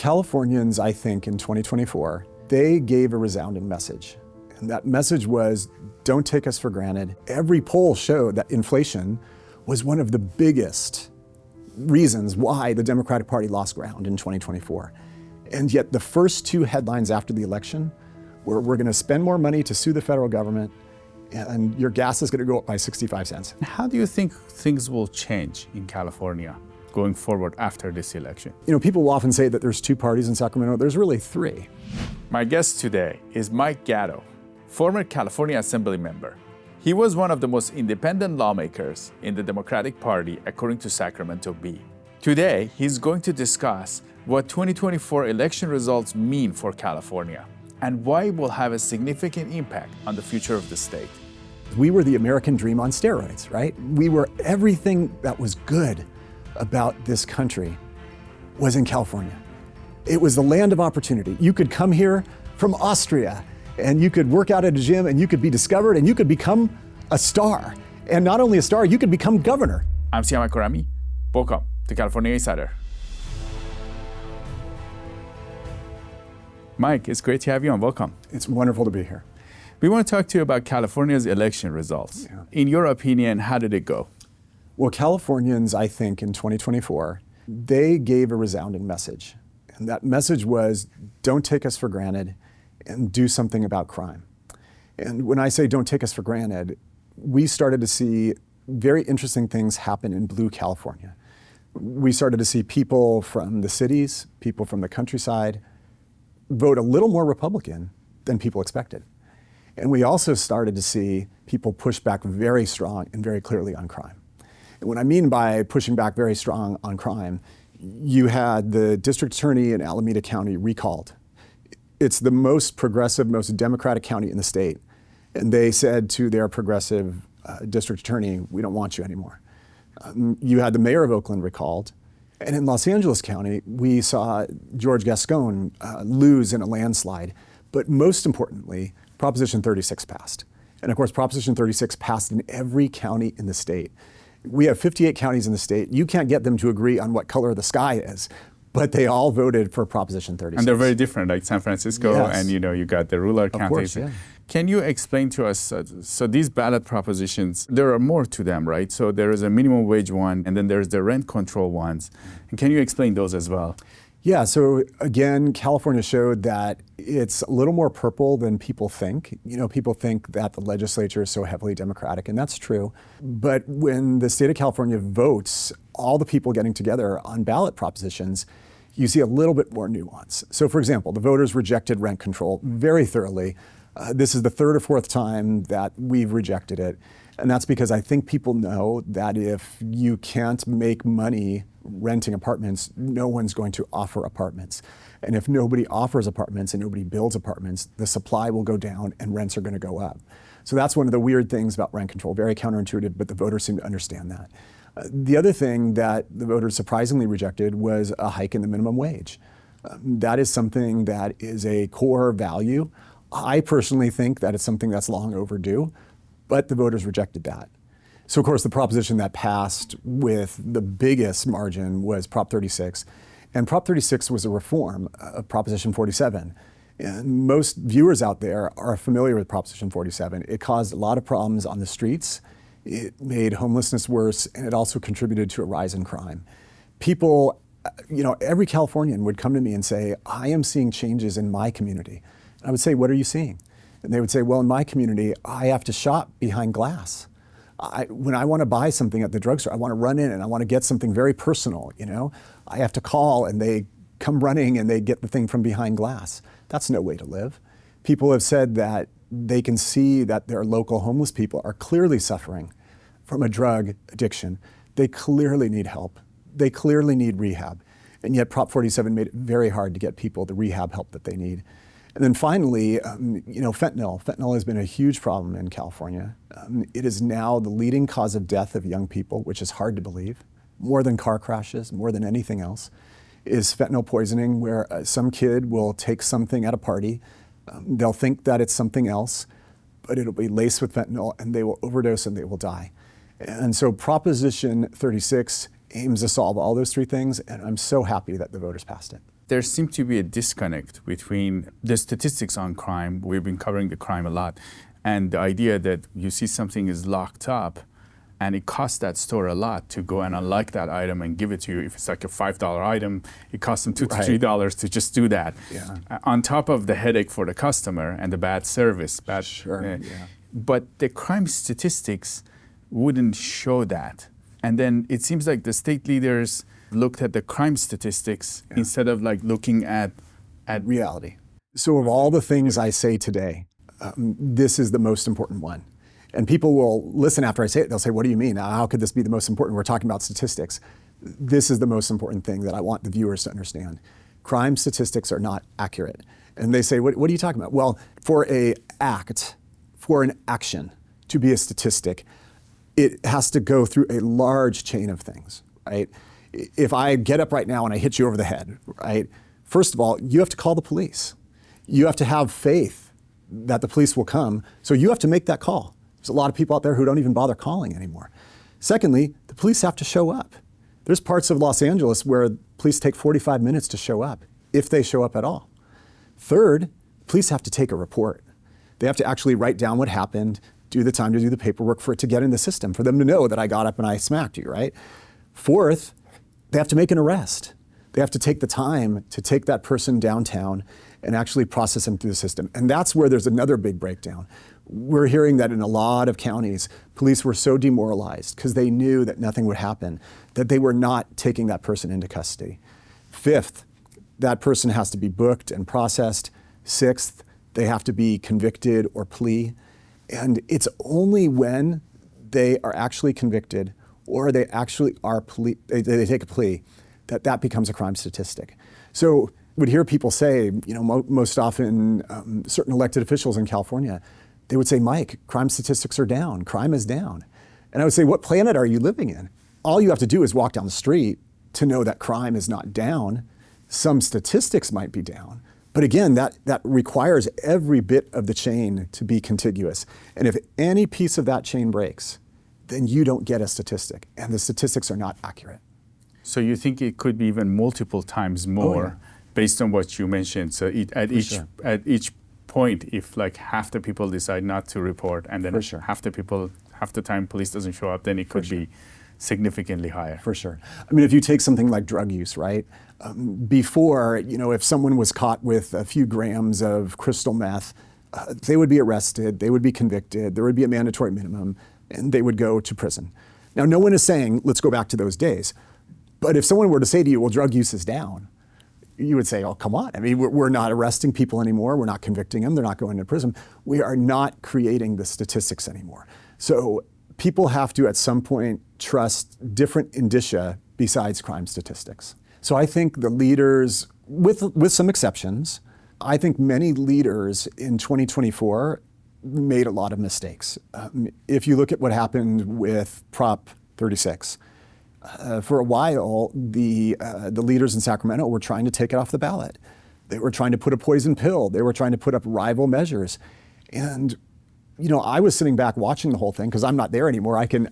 Californians, I think, in 2024, they gave a resounding message. And that message was, don't take us for granted. Every poll showed that inflation was one of the biggest reasons why the Democratic Party lost ground in 2024. And yet the first two headlines after the election were, we're gonna spend more money to sue the federal government, and your gas is gonna go up by 65 cents. How do you think things will change in California going forward after this election? You know, people will often say that there's two parties in Sacramento. There's really three. My guest today is Mike Gatto, former California Assemblymember. He was one of the most independent lawmakers in the Democratic Party, according to Sacramento Bee. Today, he's going to discuss what 2024 election results mean for California and why it will have a significant impact on the future of the state. We were the American dream on steroids, right? We were everything that was good about this country was in California. It was the land of opportunity. You could come here from Austria and you could work out at a gym and you could be discovered and you could become a star. And not only a star, you could become governor. I'm Siyamak. Welcome to California Insider. Mike, it's great to have you on. Welcome. It's wonderful to be here. We want to talk to you about California's election results. Yeah. In your opinion, how did it go? Well, Californians, I think, in 2024, they gave a resounding message. And that message was, don't take us for granted and do something about crime. And when I say don't take us for granted, we started to see very interesting things happen in blue California. We started to see people from the cities, people from the countryside, vote a little more Republican than people expected. And we also started to see people push back very strong and very clearly on crime. And what I mean by pushing back very strong on crime, you had the district attorney in Alameda County recalled. It's the most progressive, most democratic county in the state. And they said to their progressive district attorney, we don't want you anymore. You had the mayor of Oakland recalled. And in Los Angeles County, we saw George Gascon lose in a landslide. But most importantly, Proposition 36 passed. And of course, Proposition 36 passed in every county in the state. We have 58 counties in the state. You can't get them to agree on what color the sky is, but they all voted for Proposition 36. And they're very different, like San Francisco, yes. And you got the rural counties. Of course, yeah. Can you explain to us, so these ballot propositions, there are more to them, right? So there is a minimum wage one, and then there's the rent control ones. And can you explain those as well? Yeah, so again, California showed that it's a little more purple than people think. You know, people think that the legislature is so heavily Democratic, and that's true. But when the state of California votes, all the people getting together on ballot propositions, you see a little bit more nuance. So for example, the voters rejected rent control very thoroughly. This is the third or fourth time that we've rejected it. And that's because I think people know that if you can't make money renting apartments, no one's going to offer apartments. And if nobody offers apartments and nobody builds apartments, the supply will go down and rents are going to go up. So that's one of the weird things about rent control, very counterintuitive, but the voters seem to understand that. The other thing that the voters surprisingly rejected was a hike in the minimum wage. That is something that is a core value. I personally think that it's something that's long overdue, but the voters rejected that. So of course the proposition that passed with the biggest margin was Prop 36. And Prop 36 was a reform of Proposition 47. And most viewers out there are familiar with Proposition 47. It caused a lot of problems on the streets. It made homelessness worse, and it also contributed to a rise in crime. People, every Californian would come to me and say, I am seeing changes in my community. And I would say, what are you seeing? And they would say, well, in my community, I have to shop behind glass. When I want to buy something at the drugstore, I want to run in and I want to get something very personal, I have to call and they come running and they get the thing from behind glass. That's no way to live. People have said that they can see that their local homeless people are clearly suffering from a drug addiction. They clearly need help. They clearly need rehab. And yet Prop 47 made it very hard to get people the rehab help that they need. And then finally, fentanyl. Fentanyl has been a huge problem in California. It is now the leading cause of death of young people, which is hard to believe. More than car crashes, more than anything else, is fentanyl poisoning, where some kid will take something at a party. They'll think that it's something else, but it'll be laced with fentanyl and they will overdose and they will die. And so Proposition 36 aims to solve all those three things, and I'm so happy that the voters passed it. there seems to be a disconnect between the statistics on crime. We've been covering the crime a lot, and the idea that you see something is locked up and it costs that store a lot to go and unlock that item and give it to you. If it's like a $5 item, it costs them $2 to $3 to just do that. Yeah. On top of the headache for the customer and the bad service. But the crime statistics wouldn't show that. And then it seems like the state leaders looked at the crime statistics instead of like looking at reality. So of all the things I say today, this is the most important one. And people will listen after I say it. They'll say, what do you mean? How could this be the most important? We're talking about statistics. This is the most important thing that I want the viewers to understand. Crime statistics are not accurate. And they say, what are you talking about? Well, for an action to be a statistic, it has to go through a large chain of things, right? If I get up right now and I hit you over the head, right? First of all, you have to call the police. You have to have faith that the police will come. So you have to make that call. There's a lot of people out there who don't even bother calling anymore. Secondly, the police have to show up. There's parts of Los Angeles where police take 45 minutes to show up, if they show up at all. Third, police have to take a report. They have to actually write down what happened, do the time to do the paperwork for it to get in the system, for them to know that I got up and I smacked you, right? Fourth, they have to make an arrest. They have to take the time to take that person downtown and actually process them through the system. And that's where there's another big breakdown. We're hearing that in a lot of counties, police were so demoralized because they knew that nothing would happen, that they were not taking that person into custody. Fifth, that person has to be booked and processed. Sixth, they have to be convicted or plea. And it's only when they are actually convicted or they actually are they take a plea that becomes a crime statistic. So would hear people say, most often certain elected officials in California, they would say, Mike, crime statistics are down, crime is down. And I would say, what planet are you living in? All you have to do is walk down the street to know that crime is not down. Some statistics might be down. But again, that requires every bit of the chain to be contiguous. And if any piece of that chain breaks, then you don't get a statistic. And the statistics are not accurate. So you think it could be even multiple times more based on what you mentioned? So at each point, if like half the people decide not to report and then half the time police doesn't show up, then it could be significantly higher. For sure. I mean, if you take something like drug use, right? Before, if someone was caught with a few grams of crystal meth, they would be arrested, they would be convicted, there would be a mandatory minimum, and they would go to prison. Now, no one is saying, let's go back to those days. But if someone were to say to you, well, drug use is down, you would say, oh, come on. I mean, we're not arresting people anymore. We're not convicting them. They're not going to prison. We are not creating the statistics anymore. So people have to, at some point, trust different indicia besides crime statistics. So I think the leaders, with some exceptions, I think many leaders in 2024 made a lot of mistakes. If you look at what happened with Prop 36, for a while, the leaders in Sacramento were trying to take it off the ballot. They were trying to put a poison pill. They were trying to put up rival measures. And, I was sitting back watching the whole thing because I'm not there anymore. I can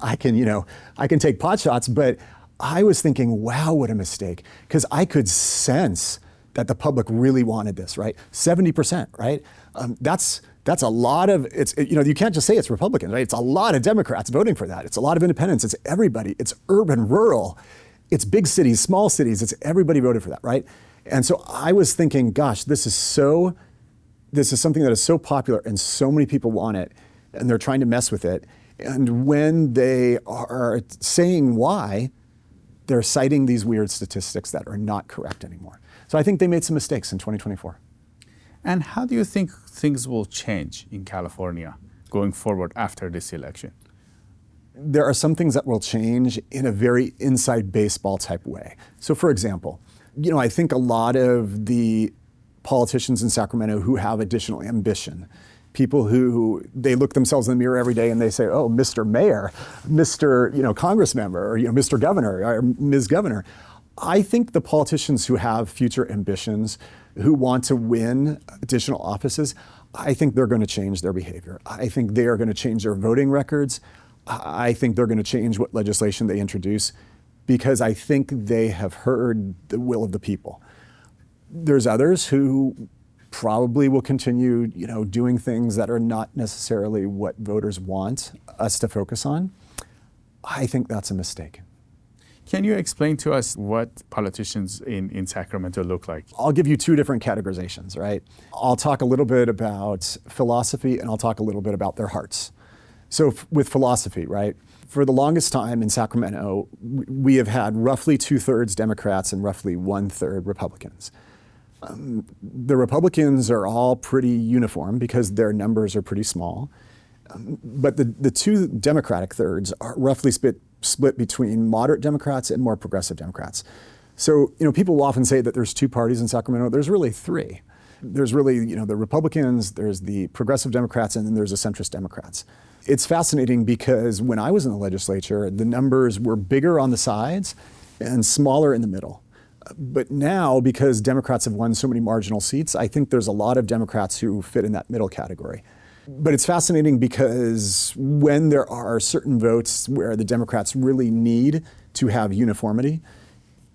take pot shots, but I was thinking, wow, what a mistake. Because I could sense that the public really wanted this, right? 70%, right? That's a lot of, you can't just say it's Republicans, right? It's a lot of Democrats voting for that. It's a lot of independents. It's everybody. It's urban, rural. It's big cities, small cities. It's everybody voted for that, right? And so I was thinking, gosh, this is something that is so popular and so many people want it and they're trying to mess with it. And when they are saying why, they're citing these weird statistics that are not correct anymore. So I think they made some mistakes in 2024. And how do you think things will change in California going forward after this election? There are some things that will change in a very inside baseball type way. So for example, I think a lot of the politicians in Sacramento who have additional ambition, people who they look themselves in the mirror every day and they say, oh, Mr. Mayor, Mr. Congress member, or Mr. Governor, or Ms. Governor. I think the politicians who have future ambitions, who want to win additional offices, I think they're going to change their behavior. I think they are going to change their voting records. I think they're going to change what legislation they introduce because I think they have heard the will of the people. There's others who probably will continue, doing things that are not necessarily what voters want us to focus on. I think that's a mistake. Can you explain to us what politicians in Sacramento look like? I'll give you two different categorizations, right? I'll talk a little bit about philosophy and I'll talk a little bit about their hearts. So with philosophy, right? For the longest time in Sacramento, we have had roughly 2/3 Democrats and roughly 1/3 Republicans. The Republicans are all pretty uniform because their numbers are pretty small. But the two Democratic thirds are roughly split between moderate Democrats and more progressive Democrats. So, people will often say that there's two parties in Sacramento. There's really three. There's really, the Republicans, there's the progressive Democrats, and then there's the centrist Democrats. It's fascinating because when I was in the legislature, the numbers were bigger on the sides and smaller in the middle. But now, because Democrats have won so many marginal seats, I think there's a lot of Democrats who fit in that middle category. But it's fascinating because when there are certain votes where the Democrats really need to have uniformity,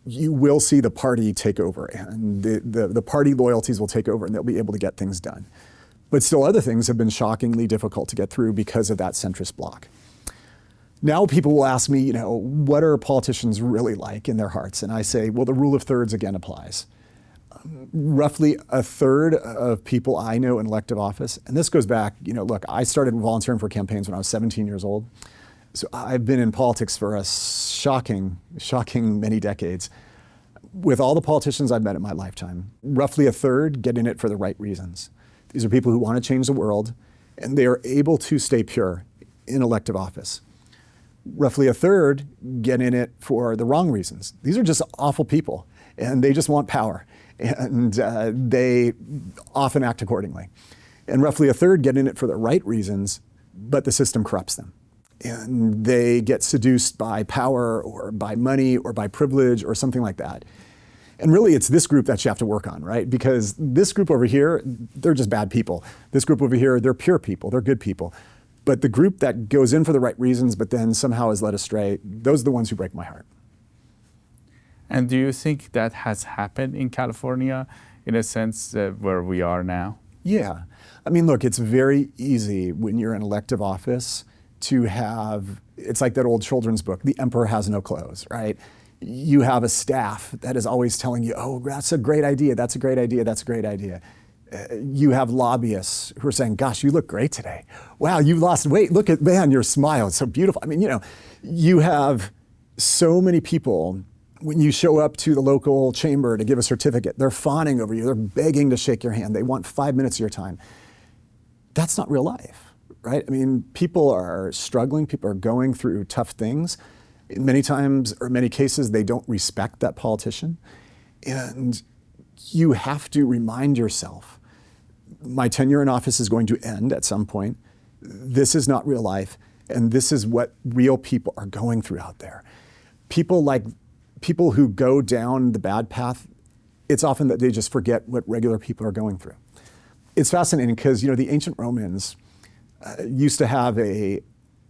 you will see the party take over and the party loyalties will take over and they'll be able to get things done. But still other things have been shockingly difficult to get through because of that centrist bloc. Now people will ask me, what are politicians really like in their hearts? And I say, well, the rule of thirds again applies. Roughly 1/3 of people I know in elective office, and this goes back, look, I started volunteering for campaigns when I was 17 years old. So I've been in politics for a shocking many decades. With all the politicians I've met in my lifetime, roughly 1/3 get in it for the right reasons. These are people who want to change the world, and they are able to stay pure in elective office. Roughly 1/3 get in it for the wrong reasons. These are just awful people, and they just want power. And they often act accordingly. And roughly 1/3 get in it for the right reasons, but the system corrupts them. And they get seduced by power or by money or by privilege or something like that. And really it's this group that you have to work on, right? Because this group over here, they're just bad people. This group over here, they're pure people, they're good people. But the group that goes in for the right reasons but then somehow is led astray, those are the ones who break my heart. And do you think that has happened in California in a sense where we are now? Yeah. I mean, look, it's very easy when you're in elective office to have, it's like that old children's book, The Emperor Has No Clothes, right? You have a staff that is always telling you, oh, that's a great idea, that's a great idea, that's a great idea. You have lobbyists who are saying, gosh, you look great today. Wow, you lost weight. Look at, man, your smile, it's so beautiful. I mean, you have so many people. When you show up to the local chamber to give a certificate, they're fawning over you, they're begging to shake your hand, they want 5 minutes of your time. That's not real life, right? I mean, people are struggling, people are going through tough things. Many times, or many cases, they don't respect that politician. And you have to remind yourself, my tenure in office is going to end at some point. This is not real life, and this is what real people are going through out there. People who go down the bad path, it's often that they just forget what regular people are going through. It's fascinating because, the ancient Romans used to have a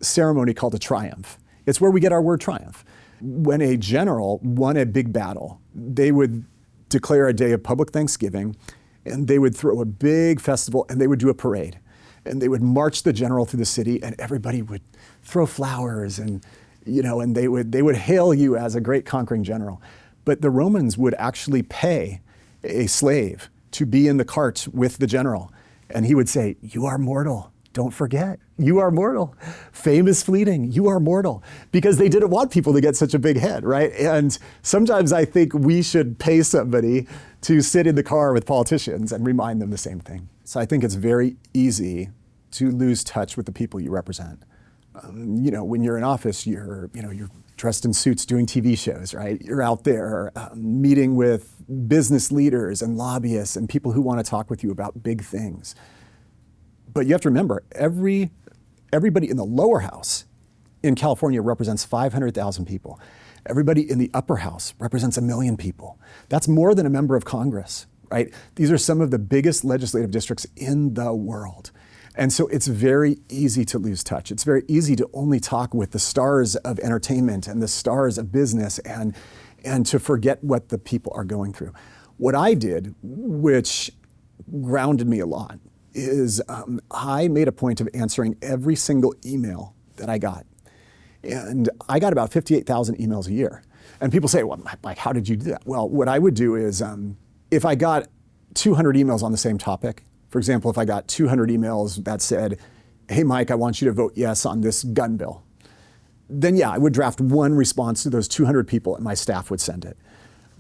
ceremony called a triumph. It's where we get our word triumph. When a general won a big battle, they would declare a day of public thanksgiving, and they would throw a big festival, and they would do a parade. And they would march the general through the city, and everybody would throw flowers and they would hail you as a great conquering general. But the Romans would actually pay a slave to be in the cart with the general. And he would say, you are mortal, don't forget, you are mortal. Fame is fleeting, you are mortal. Because they didn't want people to get such a big head, right? And sometimes I think we should pay somebody to sit in the car with politicians and remind them the same thing. So I think it's very easy to lose touch with the people you represent. When you're in office, you're dressed in suits doing TV shows, right? You're out there meeting with business leaders and lobbyists and people who want to talk with you about big things. But you have to remember, everybody in the lower house in California represents 500,000 people. Everybody in the upper house represents 1 million people. That's more than a member of Congress, right? These are some of the biggest legislative districts in the world. And so it's very easy to lose touch. It's very easy to only talk with the stars of entertainment and the stars of business and to forget what the people are going through. What I did, which grounded me a lot, is I made a point of answering every single email that I got. And I got about 58,000 emails a year. And people say, well, Mike, how did you do that? Well, what I would do is if I got 200 emails on the same topic, for example, if I got 200 emails that said, hey, Mike, I want you to vote yes on this gun bill, then yeah, I would draft one response to those 200 people and my staff would send it.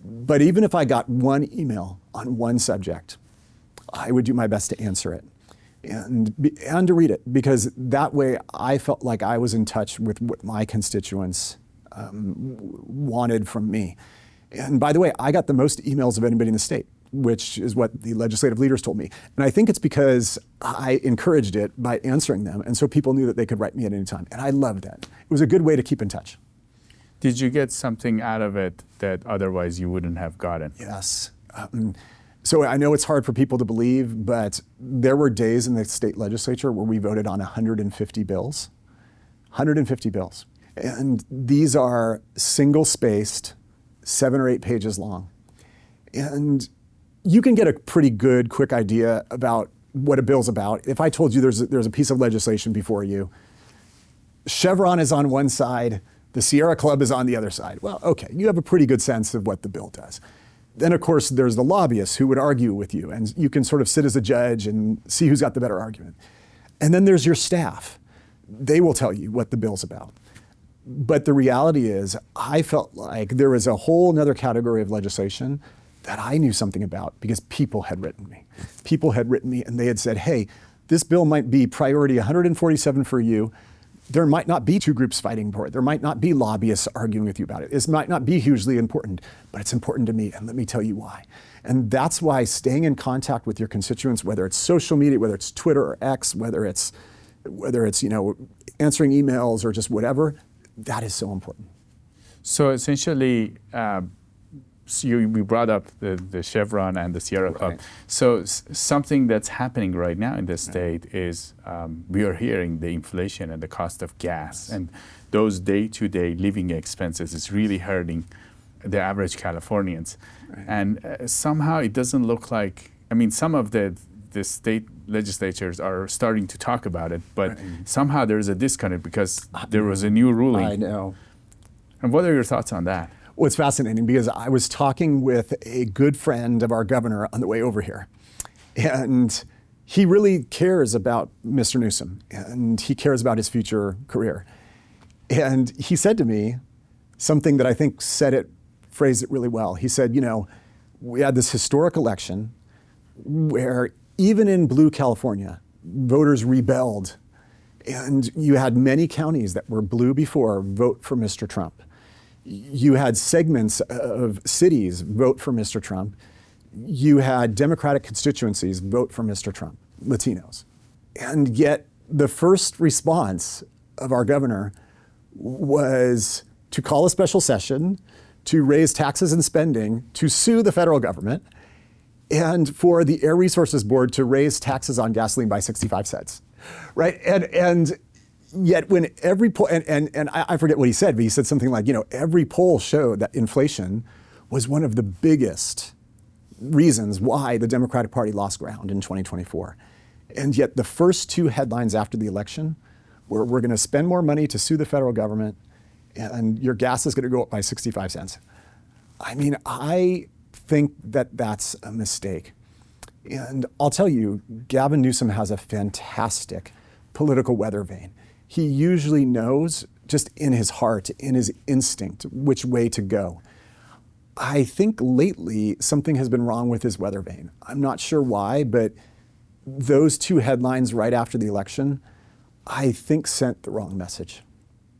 But even if I got one email on one subject, I would do my best to answer it and to read it, because that way I felt like I was in touch with what my constituents wanted from me. And by the way, I got the most emails of anybody in the state, which is what the legislative leaders told me. And I think it's because I encouraged it by answering them, and so people knew that they could write me at any time. And I loved that. It was a good way to keep in touch. Did you get something out of it that otherwise you wouldn't have gotten? Yes. So I know it's hard for people to believe, but there were days in the state legislature where we voted on 150 bills. 150 bills. And these are single-spaced, 7 or 8 pages long. And you can get a pretty good, quick idea about what a bill's about. If I told you there's a piece of legislation before you, Chevron is on one side, the Sierra Club is on the other side. Well, okay, you have a pretty good sense of what the bill does. Then, of course, there's the lobbyists who would argue with you, and you can sort of sit as a judge and see who's got the better argument. And then there's your staff. They will tell you what the bill's about. But the reality is, I felt like there was a whole nother category of legislation that I knew something about because people had written me. People had written me and they had said, hey, this bill might be priority 147 for you. There might not be 2 groups fighting for it. There might not be lobbyists arguing with you about it. This might not be hugely important, but it's important to me, and let me tell you why. And that's why staying in contact with your constituents, whether it's social media, whether it's Twitter or X, whether it's answering emails or just whatever, that is so important. So essentially, we brought up the Chevron and the Sierra Club. Right. So something that's happening right now in the state is we are hearing the inflation and the cost of gas, and those day-to-day living expenses is really hurting the average Californians. Right. And somehow it doesn't look like, some of the state legislatures are starting to talk about it, but right. Somehow there's a disconnect because there was a new ruling. I know. And what are your thoughts on that? Well, it's fascinating because I was talking with a good friend of our governor on the way over here. And he really cares about Mr. Newsom, and he cares about his future career. And he said to me something that I think phrased it really well. He said, we had this historic election where even in blue California, voters rebelled. And you had many counties that were blue before vote for Mr. Trump. You had segments of cities vote for Mr. Trump. You had Democratic constituencies vote for Mr. Trump, Latinos. And yet the first response of our governor was to call a special session, to raise taxes and spending, to sue the federal government, and for the Air Resources Board to raise taxes on gasoline by 65 cents, right? And yet when every poll, and I forget what he said, but he said something like, every poll showed that inflation was one of the biggest reasons why the Democratic Party lost ground in 2024. And yet the first 2 headlines after the election were, we're gonna spend more money to sue the federal government and your gas is gonna go up by 65 cents. I think that that's a mistake. And I'll tell you, Gavin Newsom has a fantastic political weather vane. He usually knows, just in his heart, in his instinct, which way to go. I think lately something has been wrong with his weather vane. I'm not sure why, but those 2 headlines right after the election, I think sent the wrong message.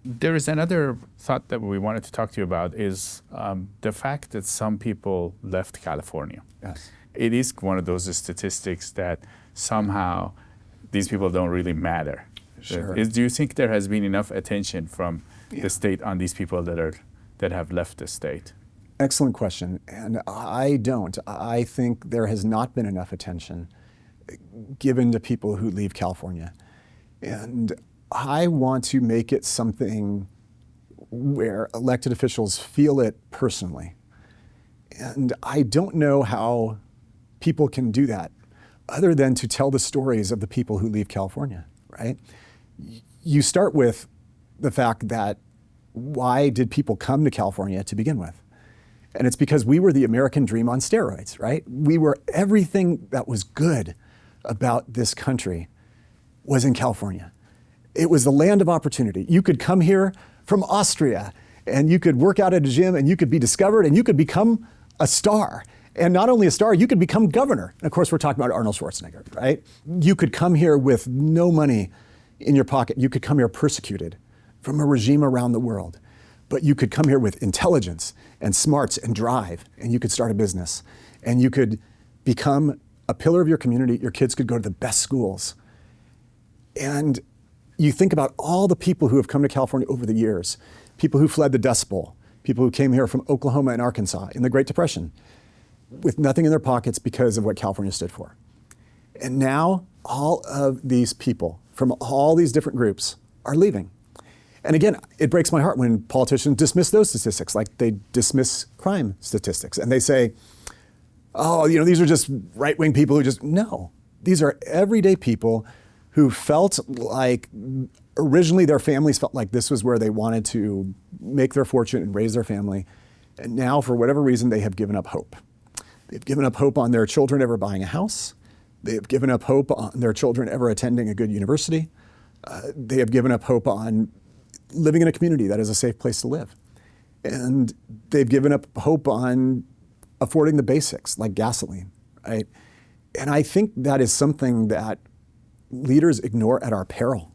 There is another thought that we wanted to talk to you about is the fact that some people left California. Yes. It is one of those statistics that somehow these people don't really matter. Sure. Do you think there has been enough attention from the state on these people that have left the state? Excellent question, and I don't. I think there has not been enough attention given to people who leave California. And I want to make it something where elected officials feel it personally. And I don't know how people can do that other than to tell the stories of the people who leave California, right? You start with the fact that why did people come to California to begin with? And it's because we were the American dream on steroids, right? We were everything that was good about this country was in California. It was the land of opportunity. You could come here from Austria and you could work out at a gym and you could be discovered and you could become a star. And not only a star, you could become governor. And of course, we're talking about Arnold Schwarzenegger, right? You could come here with no money in your pocket. You could come here persecuted from a regime around the world. But you could come here with intelligence and smarts and drive, and you could start a business. And you could become a pillar of your community. Your kids could go to the best schools. And you think about all the people who have come to California over the years, people who fled the Dust Bowl, people who came here from Oklahoma and Arkansas in the Great Depression with nothing in their pockets because of what California stood for. And now all of these people from all these different groups are leaving. And again, it breaks my heart when politicians dismiss those statistics, like they dismiss crime statistics. And they say, oh, these are just right-wing people who just, no. These are everyday people who felt like originally their families felt like this was where they wanted to make their fortune and raise their family. And now, for whatever reason, they have given up hope. They've given up hope on their children ever buying a house. They have given up hope on their children ever attending a good university. They have given up hope on living in a community that is a safe place to live. And they've given up hope on affording the basics like gasoline, right? And I think that is something that leaders ignore at our peril.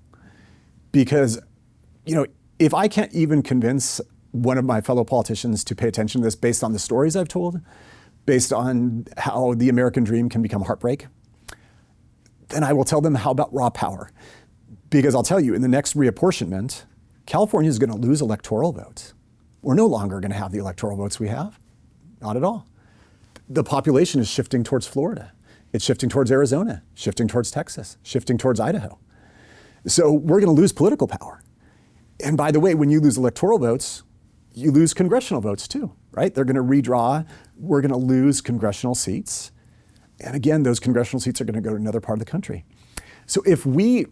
Because, if I can't even convince one of my fellow politicians to pay attention to this based on the stories I've told, based on how the American dream can become heartbreak, then I will tell them, how about raw power? Because I'll tell you, in the next reapportionment, California is going to lose electoral votes. We're no longer going to have the electoral votes we have. Not at all. The population is shifting towards Florida. It's shifting towards Arizona, shifting towards Texas, shifting towards Idaho. So we're going to lose political power. And by the way, when you lose electoral votes, you lose congressional votes too, right? They're going to redraw. We're going to lose congressional seats. And again, those congressional seats are going to go to another part of the country. So if we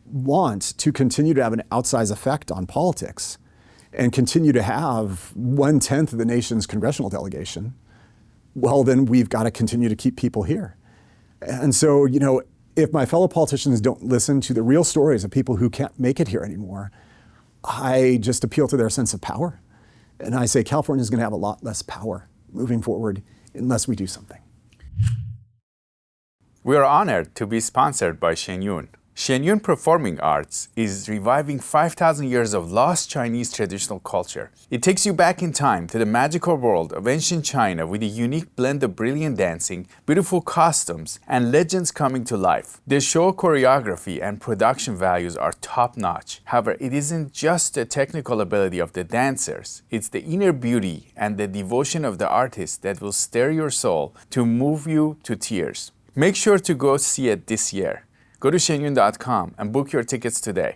want to continue to have an outsized effect on politics and continue to have 1/10 of the nation's congressional delegation, well, then we've got to continue to keep people here. And so, if my fellow politicians don't listen to the real stories of people who can't make it here anymore, I just appeal to their sense of power. And I say California is going to have a lot less power moving forward unless we do something. We are honored to be sponsored by Shen Yun. Shen Yun Performing Arts is reviving 5,000 years of lost Chinese traditional culture. It takes you back in time to the magical world of ancient China with a unique blend of brilliant dancing, beautiful costumes, and legends coming to life. The show choreography and production values are top-notch. However, it isn't just the technical ability of the dancers. It's the inner beauty and the devotion of the artist that will stir your soul to move you to tears. Make sure to go see it this year. Go to shenyun.com and book your tickets today.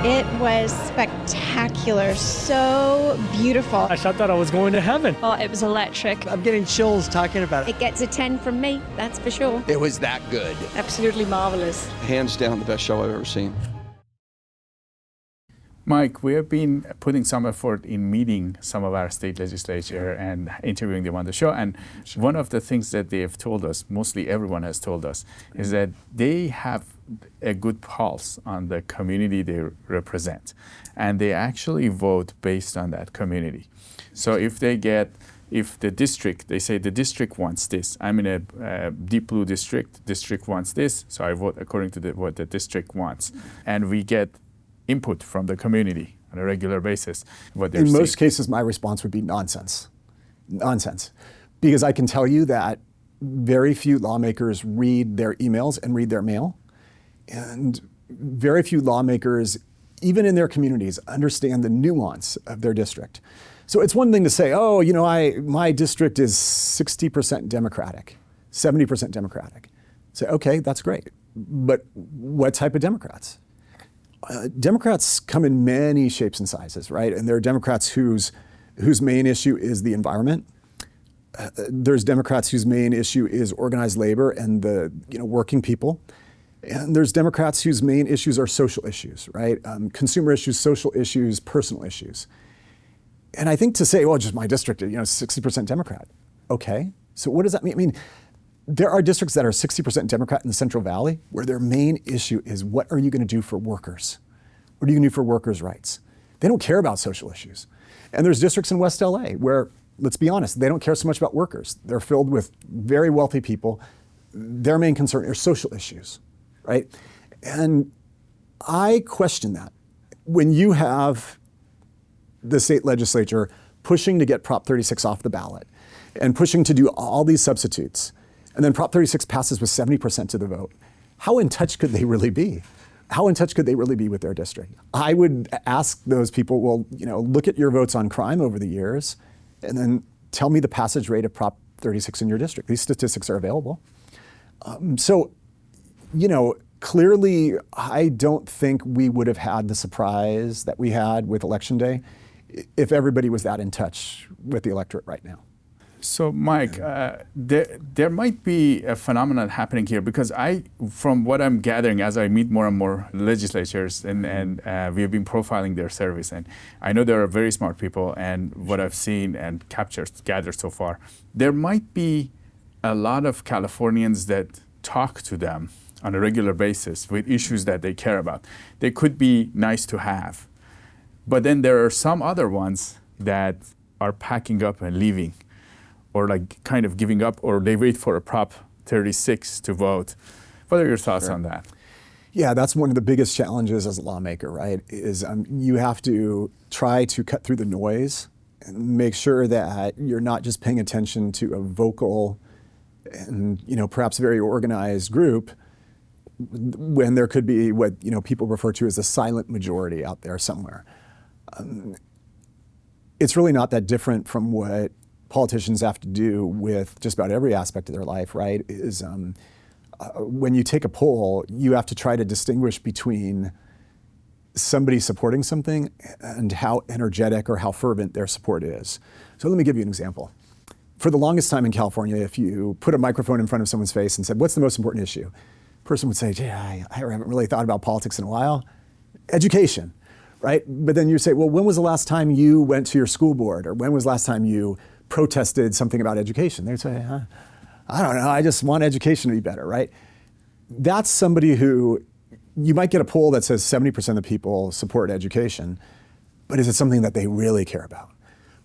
It was spectacular, so beautiful. I thought I was going to heaven. Oh, it was electric. I'm getting chills talking about it. It gets a 10 from me, that's for sure. It was that good. Absolutely marvelous. Hands down the best show I've ever seen. Mike, we have been putting some effort in meeting some of our state legislature and interviewing them on the show. And one of the things that they have told us, mostly everyone has told us, is that they have a good pulse on the community they represent. And they actually vote based on that community. So if the district, they say the district wants this. I'm in a deep blue district wants this, so I vote according to what the district wants. And we get input from the community on a regular basis. In most cases, my response would be nonsense. Nonsense. Because I can tell you that very few lawmakers read their emails and read their mail. And very few lawmakers, even in their communities, understand the nuance of their district. So it's one thing to say, oh, my district is 60% Democratic, 70% Democratic. Say, okay, that's great. But what type of Democrats? Democrats come in many shapes and sizes, right? And there are Democrats whose whose main issue is the environment. There's Democrats whose main issue is organized labor and the working people. And there's Democrats whose main issues are social issues, right? Consumer issues, social issues, personal issues. And I think to say, well, just my district, 60% Democrat. Okay, so what does that mean? I mean, there are districts that are 60% Democrat in the Central Valley where their main issue is what are you going to do for workers? What are you going to do for workers' rights? They don't care about social issues. And there's districts in West LA where, let's be honest, they don't care so much about workers. They're filled with very wealthy people. Their main concern are social issues, right? And I question that. When you have the state legislature pushing to get Prop 36 off the ballot and pushing to do all these substitutes, and then Prop 36 passes with 70% of the vote, how in touch could they really be? How in touch could they really be with their district? I would ask those people, well, look at your votes on crime over the years, and then tell me the passage rate of Prop 36 in your district. These statistics are available. Clearly, I don't think we would have had the surprise that we had with Election Day if everybody was that in touch with the electorate right now. So, Mike, there might be a phenomenon happening here because from what I'm gathering, as I meet more and more legislatures, and we have been profiling their service, and I know there are very smart people, and what I've seen and gathered so far, there might be a lot of Californians that talk to them on a regular basis with issues that they care about. They could be nice to have, but then there are some other ones that are packing up and leaving, or like kind of giving up, or they wait for a Prop 36 to vote. What are your thoughts on that? Yeah, that's one of the biggest challenges as a lawmaker, right? Is you have to try to cut through the noise and make sure that you're not just paying attention to a vocal and perhaps very organized group when there could be what people refer to as a silent majority out there somewhere. It's really not that different from what politicians have to do with just about every aspect of their life, right? Is when you take a poll, you have to try to distinguish between somebody supporting something and how energetic or how fervent their support is. So let me give you an example. For the longest time in California, if you put a microphone in front of someone's face and said, what's the most important issue? The person would say, I haven't really thought about politics in a while. Education, right? But then you say, well, when was the last time you went to your school board? Or when was the last time you protested something about education? They'd say, I don't know, I just want education to be better, right? That's somebody who, you might get a poll that says 70% of the people support education, but is it something that they really care about?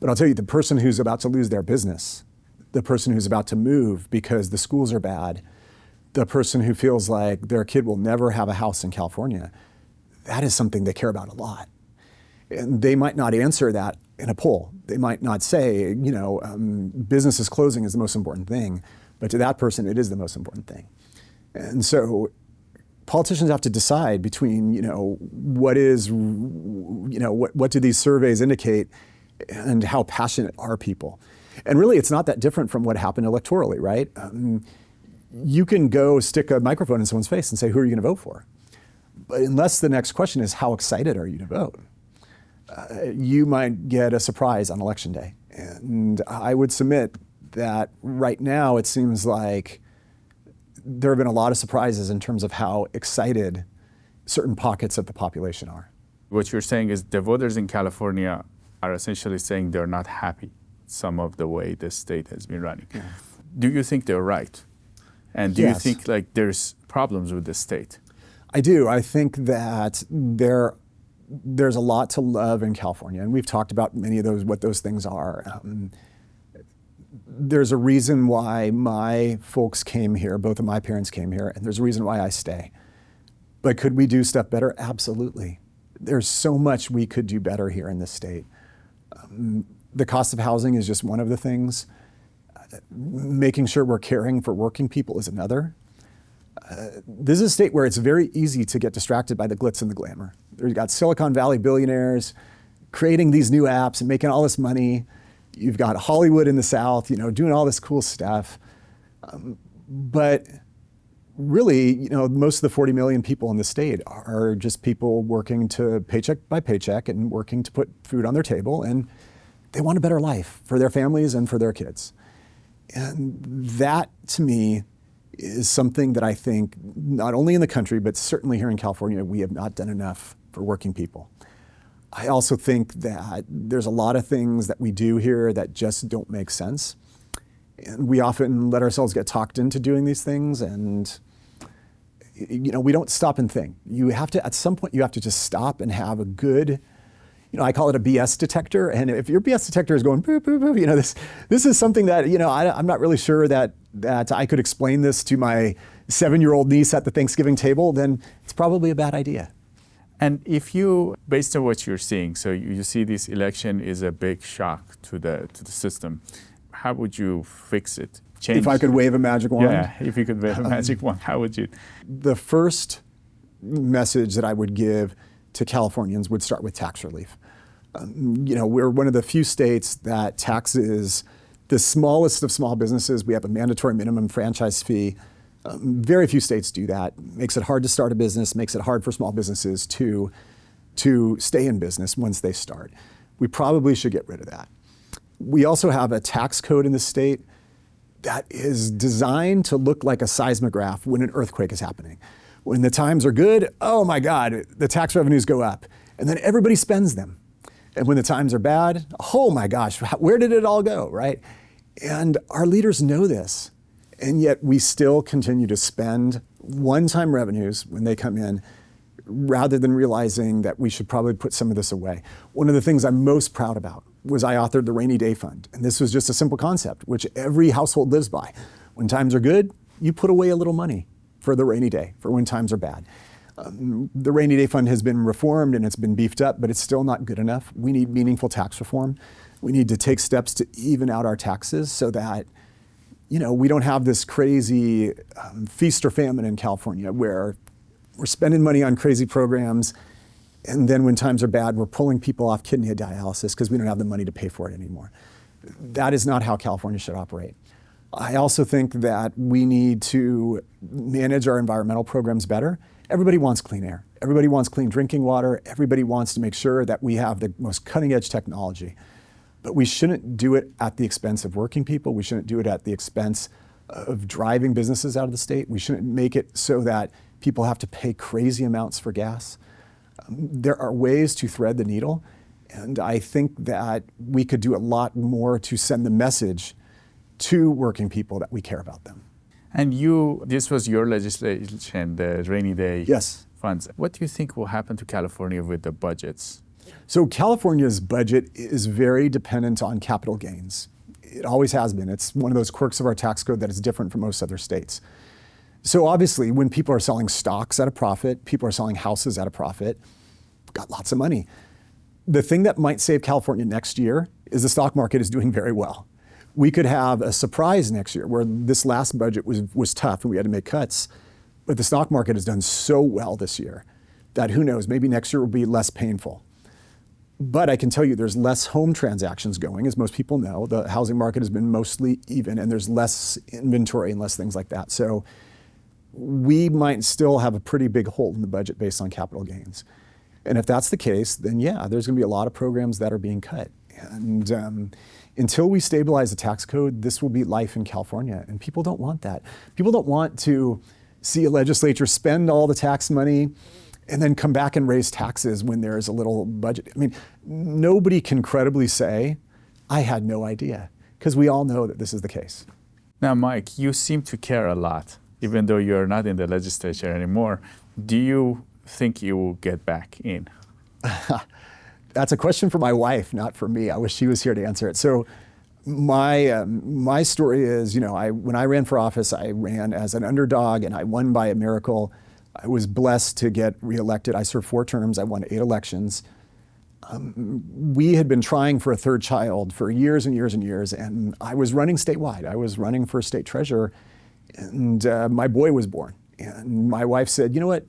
But I'll tell you, the person who's about to lose their business, the person who's about to move because the schools are bad, the person who feels like their kid will never have a house in California, that is something they care about a lot. And they might not answer that in a poll. They might not say, business is closing is the most important thing, but to that person, it is the most important thing. And so politicians have to decide between, what do these surveys indicate and how passionate are people? And really, it's not that different from what happened electorally, right? You can go stick a microphone in someone's face and say, who are you going to vote for? But unless the next question is, how excited are you to vote? You might get a surprise on Election Day. And I would submit that right now it seems like there have been a lot of surprises in terms of how excited certain pockets of the population are. What you're saying is the voters in California are essentially saying they're not happy some of the way the state has been running. Yeah. Do you think they're right? And do you think there's problems with the state? I do. I think that there's a lot to love in California, and we've talked about many of those, what those things are. There's a reason why my folks came here, both of my parents came here, and there's a reason why I stay. But could we do stuff better? Absolutely. There's so much we could do better here in this state. The cost of housing is just one of the things. Making sure we're caring for working people is another. This is a state where it's very easy to get distracted by the glitz and the glamour. You've got Silicon Valley billionaires creating these new apps and making all this money. You've got Hollywood in the South, doing all this cool stuff. But really, most of the 40 million people in the state are just people working to paycheck by paycheck and working to put food on their table. And they want a better life for their families and for their kids. And that, to me, is something that I think not only in the country, but certainly here in California, we have not done enough for working people. I also think that there's a lot of things that we do here that just don't make sense. And we often let ourselves get talked into doing these things, and we don't stop and think. You have to, at some point, you have to just stop and have a good, I call it a BS detector. And if your BS detector is going boo, boo, boo, this is something that, I'm not really sure that I could explain this to my 7-year-old niece at the Thanksgiving table, then it's probably a bad idea. And if you, based on what you're seeing, so you see this election is a big shock to the system, how would you fix it? Change? If I could wave a magic wand? Yeah, if you could wave a magic wand, how would you? The first message that I would give to Californians would start with tax relief. We're one of the few states that taxes the smallest of small businesses. We have a mandatory minimum franchise fee. Very few states do that. Makes it hard to start a business, makes it hard for small businesses to stay in business once they start. We probably should get rid of that. We also have a tax code in the state that is designed to look like a seismograph when an earthquake is happening. When the times are good, oh my God, the tax revenues go up, and then everybody spends them. And when the times are bad, oh my gosh, where did it all go, right? And our leaders know this. And yet we still continue to spend one-time revenues when they come in, rather than realizing that we should probably put some of this away. One of the things I'm most proud about was I authored the Rainy Day Fund. And this was just a simple concept, which every household lives by. When times are good, you put away a little money for the rainy day, for when times are bad. The Rainy Day Fund has been reformed and it's been beefed up, but it's still not good enough. We need meaningful tax reform. We need to take steps to even out our taxes so that we don't have this crazy feast or famine in California where we're spending money on crazy programs, and then when times are bad, we're pulling people off kidney dialysis because we don't have the money to pay for it anymore. That is not how California should operate. I also think that we need to manage our environmental programs better. Everybody wants clean air. Everybody wants clean drinking water. Everybody wants to make sure that we have the most cutting edge technology. But we shouldn't do it at the expense of working people. We shouldn't do it at the expense of driving businesses out of the state. We shouldn't make it so that people have to pay crazy amounts for gas. There are ways to thread the needle, and I think that we could do a lot more to send the message to working people that we care about them. And this was your legislation, the Rainy Day funds. What do you think will happen to California with the budgets? So California's budget is very dependent on capital gains. It always has been. It's one of those quirks of our tax code that is different from most other states. So obviously, when people are selling stocks at a profit, people are selling houses at a profit, got lots of money. The thing that might save California next year is the stock market is doing very well. We could have a surprise next year where this last budget was tough and we had to make cuts, but the stock market has done so well this year that who knows, maybe next year will be less painful. But I can tell you there's less home transactions going, as most people know. The housing market has been mostly even, and there's less inventory and less things like that. So we might still have a pretty big hole in the budget based on capital gains. And if that's the case, then yeah, there's going to be a lot of programs that are being cut. And until we stabilize the tax code, this will be life in California. And people don't want that. People don't want to see a legislature spend all the tax money and then come back and raise taxes when there's a little budget. I mean, nobody can credibly say, I had no idea, because we all know that this is the case. Now, Mike, you seem to care a lot, even though you're not in the legislature anymore. Do you think you will get back in? That's a question for my wife, not for me. I wish she was here to answer it. So my story is, when I ran for office, I ran as an underdog and I won by a miracle. I was blessed to get reelected. I served 4 terms. I won 8 elections. We had been trying for a third child for years and years and years, and I was running statewide. I was running for state treasurer, and my boy was born. And my wife said, you know what?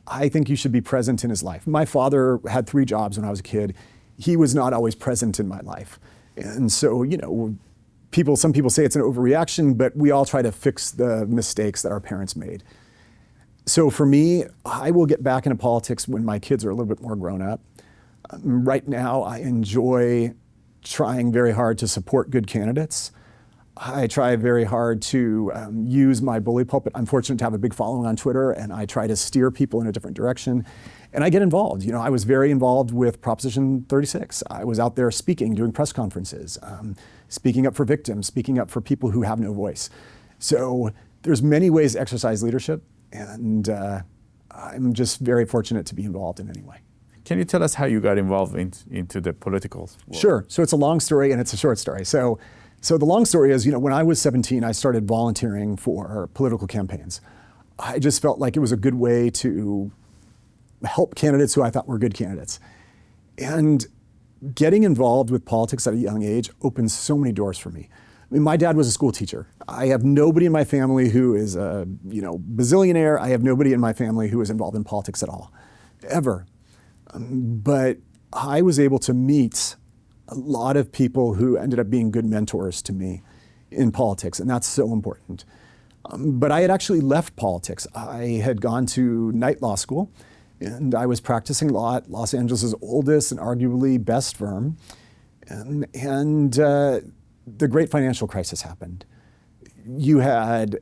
I think you should be present in his life. My father had 3 jobs when I was a kid. He was not always present in my life. And so, some people say it's an overreaction, but we all try to fix the mistakes that our parents made. So for me, I will get back into politics when my kids are a little bit more grown up. Right now, I enjoy trying very hard to support good candidates. I try very hard to use my bully pulpit. I'm fortunate to have a big following on Twitter, and I try to steer people in a different direction. And I get involved. You know, I was very involved with Proposition 36. I was out there speaking, doing press conferences, speaking up for victims, speaking up for people who have no voice. So there's many ways to exercise leadership, and I'm just very fortunate to be involved in any way. Can you tell us how you got involved into the political world? Sure. So it's a long story and it's a short story. So the long story is, you know, when I was 17, I started volunteering for political campaigns. I just felt like it was a good way to help candidates who I thought were good candidates. And getting involved with politics at a young age opened so many doors for me. I mean, my dad was a school teacher. I have nobody in my family who is a, bazillionaire. I have nobody in my family who is involved in politics at all, ever. But I was able to meet a lot of people who ended up being good mentors to me in politics, and that's so important. But I had actually left politics. I had gone to night law school, and I was practicing law at Los Angeles' oldest and arguably best firm. And the great financial crisis happened. You had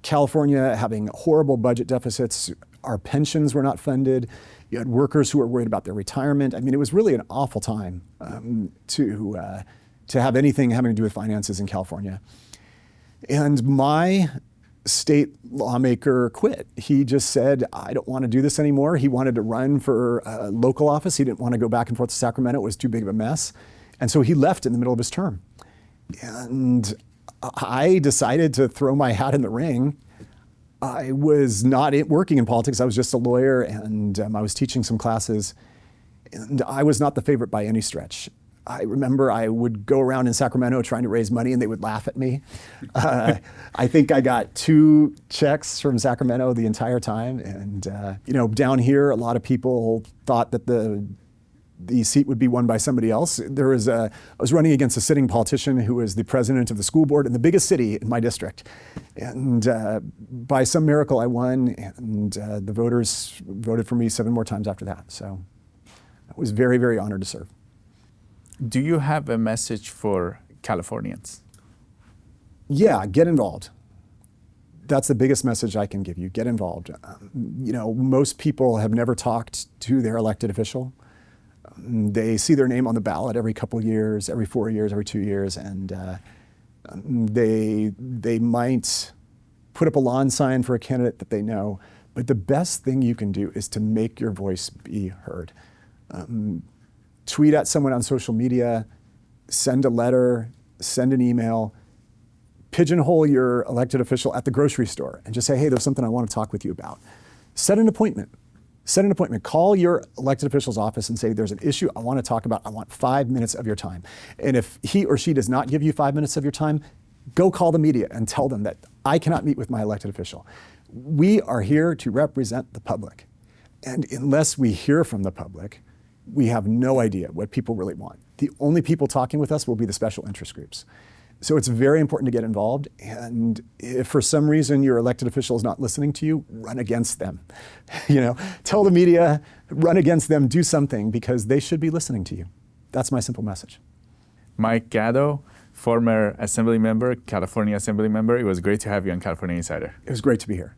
California having horrible budget deficits. Our pensions were not funded. You had workers who were worried about their retirement. I mean, it was really an awful time to have anything having to do with finances in California. And my state lawmaker quit. He just said, I don't want to do this anymore. He wanted to run for a local office. He didn't want to go back and forth to Sacramento. It was too big of a mess. And so he left in the middle of his term. And I decided to throw my hat in the ring. I was not working in politics. I was just a lawyer, and I was teaching some classes. And I was not the favorite by any stretch. I remember I would go around in Sacramento trying to raise money, and they would laugh at me. I think I got 2 checks from Sacramento the entire time. And down here, a lot of people thought that the seat would be won by somebody else. I was running against a sitting politician who was the president of the school board in the biggest city in my district. And by some miracle, I won, and the voters voted for me 7 more times after that. So I was very, very honored to serve. Do you have a message for Californians? Yeah, get involved. That's the biggest message I can give you. Get involved. Most people have never talked to their elected official. They see their name on the ballot every couple of years, every 4 years, every 2 years, and they might put up a lawn sign for a candidate that they know. But the best thing you can do is to make your voice be heard. Tweet at someone on social media, send a letter, send an email, pigeonhole your elected official at the grocery store and just say, hey, there's something I want to talk with you about. Set an appointment. Set an appointment. Call your elected official's office and say, there's an issue I want to talk about. I want 5 minutes of your time. And if he or she does not give you 5 minutes of your time, go call the media and tell them that I cannot meet with my elected official. We are here to represent the public. And unless we hear from the public, we have no idea what people really want. The only people talking with us will be the special interest groups. So it's very important to get involved. And if for some reason your elected official is not listening to you, run against them. Tell the media, run against them, do something, because they should be listening to you. That's my simple message. Mike Gatto, former Assembly member, California Assembly member. It was great to have you on California Insider. It was great to be here.